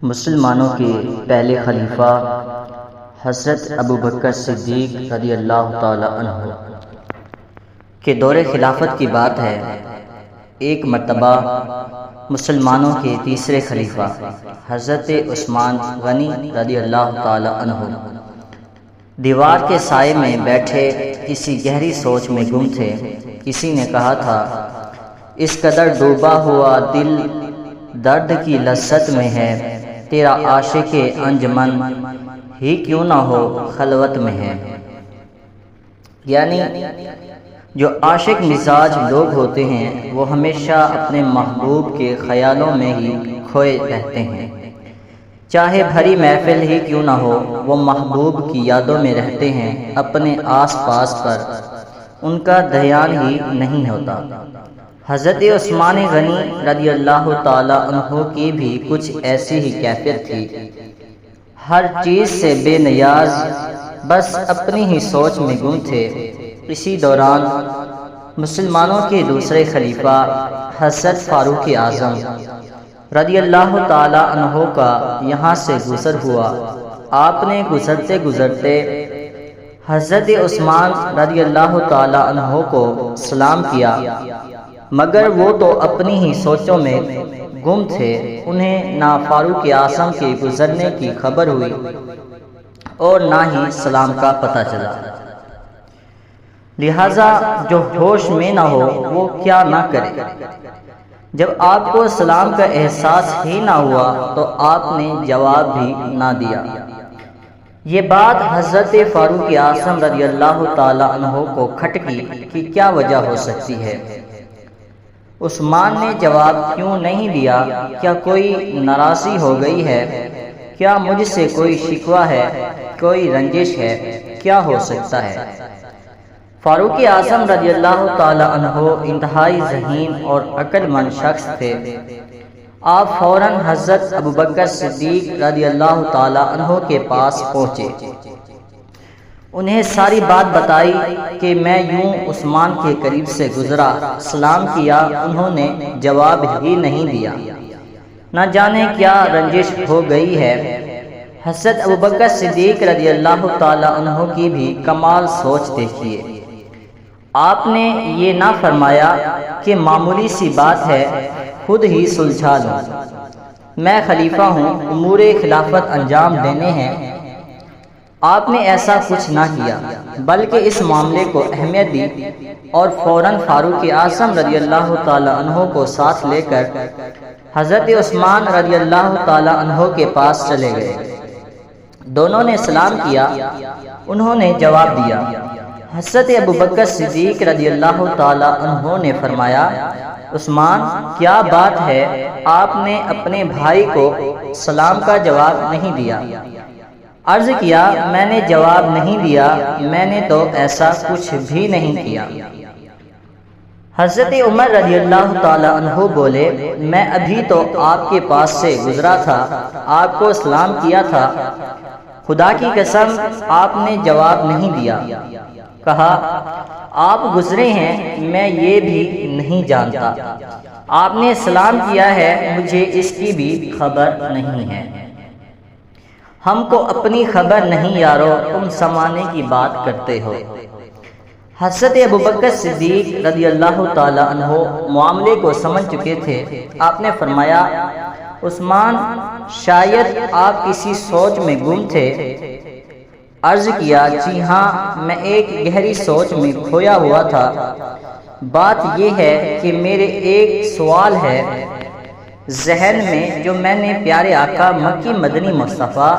مسلمانوں کے پہلے خلیفہ حضرت ابوبکر صدیق رضی اللہ تعالی عنہ کے دور خلافت کی بات ہے۔ ایک مرتبہ مسلمانوں کے تیسرے خلیفہ حضرت عثمان غنی رضی اللہ تعالی عنہ دیوار کے سائے میں بیٹھے کسی گہری سوچ میں گم تھے۔ کسی نے کہا تھا، اس قدر ڈوبا ہوا دل درد کی لذت میں ہے، تیرا عاشق انجمن ہی کیوں نہ ہو خلوت میں ہے۔ یعنی جو عاشق مزاج لوگ ہوتے ہیں وہ ہمیشہ اپنے محبوب کے خیالوں میں ہی کھوئے رہتے ہیں، چاہے بھری محفل ہی کیوں نہ ہو، وہ محبوب کی یادوں میں رہتے ہیں، اپنے آس پاس پر ان کا دھیان ہی نہیں ہوتا۔ حضرت عثمان غنی رضی اللہ تعالی عنہ کی بھی کچھ ایسی ہی کیفیت تھی، ہر چیز سے بے نیاز، بس اپنی ہی سوچ میں گم تھے۔ اسی دوران مسلمانوں کے دوسرے خلیفہ حضرت فاروق اعظم رضی اللہ تعالی عنہ کا یہاں سے گزر ہوا۔ آپ نے گزرتے گزرتے حضرت عثمان رضی اللہ تعالی عنہ کو سلام کیا، مگر وہ تو اپنی ہی سوچوں میں گم تھے، انہیں نہ فاروق اعظم کے گزرنے کی خبر ہوئی اور نہ ہی سلام کا پتہ چلا۔ لہذا جو ہوش میں نہ ہو وہ کیا نہ کرے۔ جب آپ کو سلام کا احساس ہی نہ ہوا تو آپ نے جواب بھی نہ دیا۔ یہ بات حضرت فاروق اعظم رضی اللہ تعالی عنہ کو کھٹکی کہ کیا وجہ ہو سکتی ہے۔ عثمان نے جواب کیوں نہیں دیا؟ کیا کوئی ناراضی ہو گئی ہے؟ کیا مجھ سے کوئی شکوہ ہے؟ کوئی رنجش ہے؟ کیا ہو سکتا ہے؟ فاروق اعظم رضی اللہ تعالی عنہ انتہائی ذہین اور عقل مند شخص تھے۔ آپ فوراً حضرت ابوبکر صدیق رضی اللہ تعالی عنہ کے پاس پہنچے، انہیں ساری بات بتائی کہ میں یوں عثمان کے قریب سے گزرا، سلام کیا، انہوں نے جواب ہی نہیں دیا، نہ جانے کیا رنجش ہو گئی ہے۔ حضرت ابوبکر صدیق رضی اللہ تعالی عنہ کی بھی کمال سوچ دیکھیے۔ آپ نے یہ نہ فرمایا کہ معمولی سی بات ہے، خود ہی سلجھا لوں، میں خلیفہ ہوں، امور خلافت انجام دینے ہیں۔ آپ نے ایسا کچھ نہ کیا، بلکہ اس معاملے کو اہمیت دی اور فوراً فاروق اعظم رضی اللہ تعالی عنہ کو ساتھ لے کر حضرت عثمان رضی اللہ تعالی عنہ کے پاس چلے گئے۔ دونوں نے سلام کیا، انہوں نے جواب دیا۔ حضرت ابوبکر صدیق رضی اللہ تعالی عنہ نے فرمایا، عثمان کیا بات ہے، آپ نے اپنے بھائی کو سلام کا جواب نہیں دیا؟ عرض کیا، میں نے جواب نہیں دیا، میں نے تو ایسا کچھ بھی نہیں کیا۔ حضرت عمر رضی اللہ تعالی عنہ بولے، میں ابھی تو آپ کے پاس سے گزرا تھا، آپ کو سلام کیا تھا، خدا کی قسم آپ نے جواب نہیں دیا۔ کہا، آپ گزرے ہیں، میں یہ بھی نہیں جانتا، آپ نے سلام کیا ہے، مجھے اس کی بھی خبر نہیں ہے۔ ہم کو اپنی خبر نہیں یارو، تم زمانے کی بات کرتے ہو۔ حضرت ابوبکر صدیق رضی اللہ تعالی عنہ معاملے کو سمجھ چکے تھے۔ آپ نے فرمایا، عثمان شاید آپ کسی سوچ میں گم تھے۔ عرض کیا، جی ہاں، میں ایک گہری سوچ میں کھویا ہوا تھا۔ بات یہ ہے کہ میرے ایک سوال ہے ذہن میں جو میں نے پیارے آقا مکی مدنی مصطفیٰ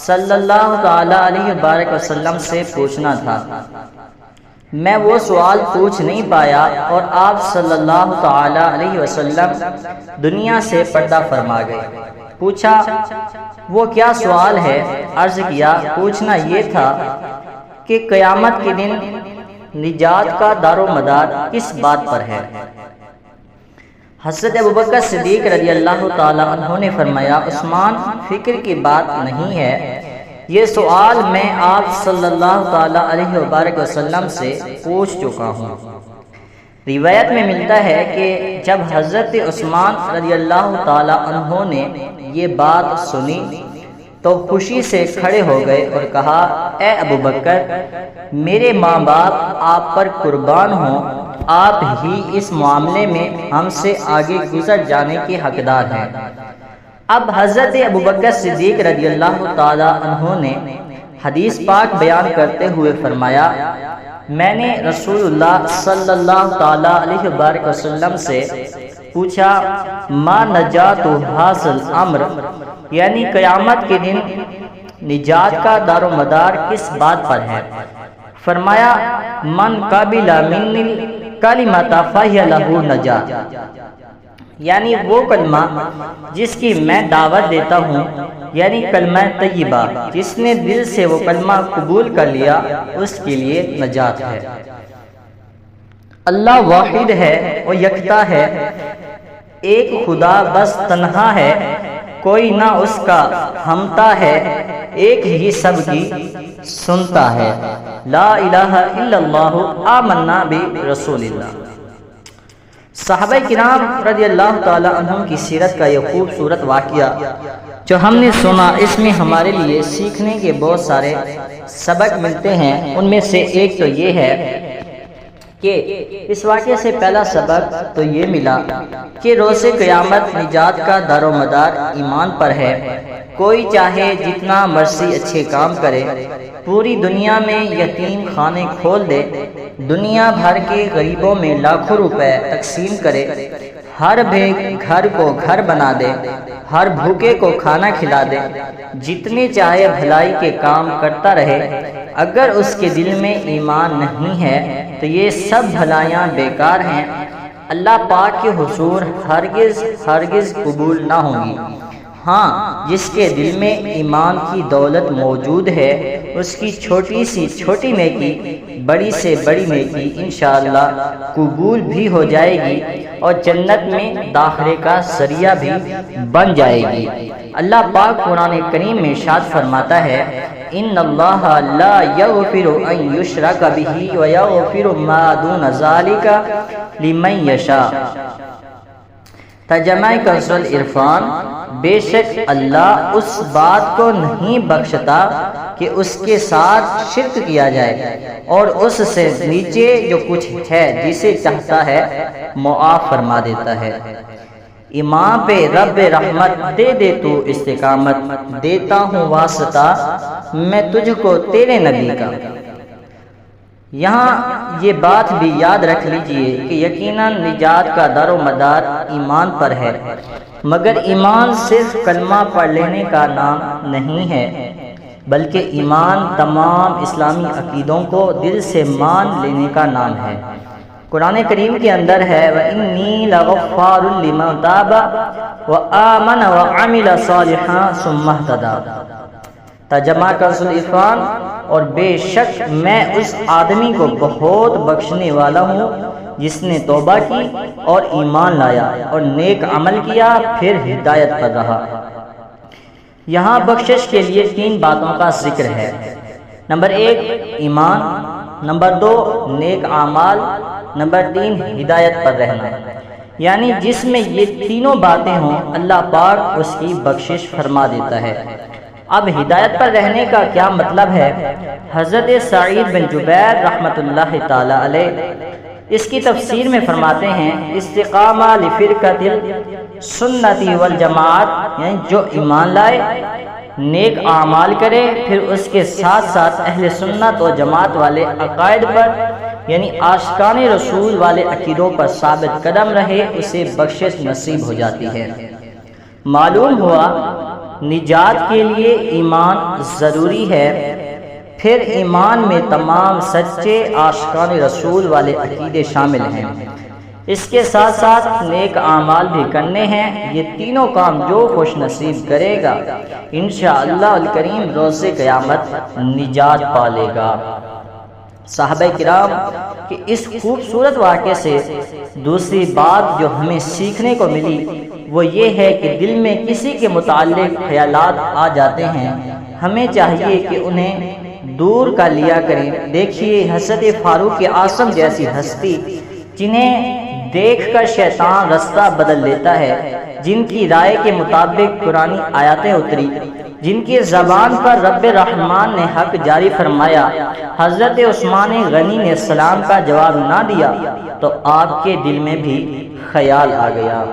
صلی اللہ تعالی علیہ وآلہ وسلم سے پوچھنا تھا۔ میں وہ سوال پوچھ نہیں پایا اور آپ صلی اللہ تعالی علیہ وسلم دنیا سے پردہ فرما گئے۔ پوچھا، وہ کیا سوال ہے؟ عرض کیا، پوچھنا یہ تھا کہ قیامت کے دن نجات کا دار و مدار کس بات پر ہے؟ حضرت ابوبکر صدیق رضی اللہ تعالی عنہ نے فرمایا، عثمان فکر کی بات نہیں ہے، یہ سوال میں آپ صلی اللہ تعالی علیہ وآلہ وسلم سے پوچھ چکا ہوں۔ روایت میں ملتا ہے کہ جب حضرت عثمان رضی اللہ تعالی عنہ نے یہ بات سنی تو خوشی سے کھڑے ہو گئے اور کہا، اے ابو بکر، میرے ماں باپ آپ پر قربان ہوں، آپ ہی اس معاملے میں ہم سے آگے گزر جانے کے حقدار ہیں۔ اب حضرت ابو بکر صدیق رضی اللہ تعالی عنہ نے حدیث پاک بیان کرتے ہوئے فرمایا، میں نے رسول اللہ صلی اللہ تعالی علیہ وآلہ وسلم سے پوچھا، ما نجات حاصل امر، یعنی قیامت کے دن نجات کا دار و مدار کس بات پر ہے؟ فرمایا، من قبل من الکلمۃ فہی لہ نجات، یعنی وہ کلمہ جس کی میں دعوت دیتا ہوں، یعنی کلمہ طیبہ، جس نے دل سے وہ کلمہ قبول کر لیا اس کے لیے نجات ہے۔ اللہ واحد ہے اور یکتا ہے، ایک خدا بس تنہا ہے، کوئی نہ اس کا ہمتا ہے، ایک ہی سب کی سنتا ہے، لا الہ الا اللہ آمنا برسول اللہ۔ صحابہ کرام رضی اللہ تعالی عنہم کی سیرت کا یہ خوبصورت واقعہ جو ہم نے سنا، اس میں ہمارے لیے سیکھنے کے بہت سارے سبق ملتے ہیں۔ ان میں سے ایک تو یہ ہے کہ اس واقعے سے پہلا سبق تو یہ ملا کہ روز قیامت نجات کا دار و مدار ایمان پر ہے۔ کوئی چاہے جتنا مرضی اچھے کام کرے، پوری دنیا میں یتیم خانے کھول دے، دنیا بھر کے غریبوں میں لاکھوں روپے تقسیم کرے، ہر بے گھر کو گھر بنا دے، ہر بھوکے کو کھانا کھلا دے، جتنے چاہے بھلائی کے کام کرتا رہے، اگر اس کے دل میں ایمان نہیں ہے تو یہ سب بھلائیاں بیکار ہیں، اللہ پاک کے حضور ہرگز قبول نہ ہوں گی۔ ہاں، جس کے دل میں ایمان کی دولت موجود ہے، اس کی چھوٹی سی چھوٹی نیکی بڑی سے بڑی نیکی انشاءاللہ قبول بھی ہو جائے گی اور جنت میں داخلے کا ذریعہ بھی بن جائے گی۔ اللہ پاک قرآن کریم میں ارشاد فرماتا ہے، ان اللہ لا یغفر ان یشرک بہ ویغفر ما دون ذلک لمن یشاء۔ ترجمہ کنز العرفان، بے شک اللہ اس بات کو نہیں بخشتا کہ اس کے ساتھ شرک کیا جائے، اور اس سے نیچے جو کچھ ہے جسے چاہتا ہے معاف فرما دیتا ہے۔ ایمان پہ رب رحمت دے دے تو استقامت، دیتا ہوں واسطہ میں تجھ کو تیرے نبی کا۔ یہاں یہ بات بھی یاد رکھ لیجئے کہ یقیناً نجات کا دار و مدار ایمان پر ہے، مگر ایمان صرف کلمہ پڑھ لینے کا نام نہیں ہے، بلکہ ایمان تمام اسلامی عقیدوں کو دل سے مان لینے کا نام ہے۔ قرآن کریم کے اندر ہے، وَإِنِّي لَغَفَّارٌ لِمَن تَابَ وَآمَنَ وَعَمِلَ صَالِحًا ثُمَّ اهْتَدَىٰ۔ ترجمہ کنز العرفان، اور بے شک میں اس آدمی کو بہت بخشنے والا ہوں جس نے توبہ کی اور ایمان لایا اور نیک عمل کیا پھر ہدایت پر رہا۔ یہاں بخشش کے لیے 3 باتوں کا ذکر ہے۔ نمبر 1 ایمان، نمبر 2 نیک اعمال، نمبر 3 ہدایت پر رہنا، یعنی جس میں یہ تینوں باتیں ہوں اللہ پاک اس کی بخشش فرما دیتا ہے۔ اب ہدایت پر رہنے کا کیا مطلب ہے؟ حضرت سعید بن جبیر رحمۃ اللہ تعالی علیہ اس کی تفسیر میں فرماتے ہیں، استقامہ لفرقۃ السنت والجماعت، یعنی جو ایمان لائے، نیک اعمال کرے، پھر اس کے ساتھ ساتھ اہل سنت و جماعت والے عقائد پر، یعنی عاشقان رسول والے عقیدوں پر ثابت قدم رہے، اسے بخشش نصیب ہو جاتی ہے۔ معلوم ہوا نجات کے لیے ایمان ضروری ہے، پھر ایمان میں تمام سچے عاشقان رسول والے عقیدے شامل ہیں، اس کے ساتھ ساتھ نیک اعمال بھی کرنے ہیں۔ یہ تینوں کام جو خوش نصیب کرے گا انشاءاللہ الکریم روز قیامت نجات پالے گا۔ صحابہ کرام کے اس خوبصورت واقعے سے دوسری بات جو ہمیں سیکھنے کو ملی وہ یہ ہے کہ دل میں کسی کے متعلق خیالات آ جاتے ہیں، ہمیں چاہیے کہ انہیں دور کر لیا کریں۔ دیکھیے حضرت فاروق اعظم جیسی ہستی جنہیں دیکھ کر شیطان رستہ بدل لیتا ہے، جن کی رائے کے مطابق قرآنی آیاتیں اتری، جن کی زبان پر رب رحمان نے حق جاری فرمایا، حضرت عثمان غنی نے سلام کا جواب نہ دیا تو آپ کے دل میں بھی خیال آ گیا۔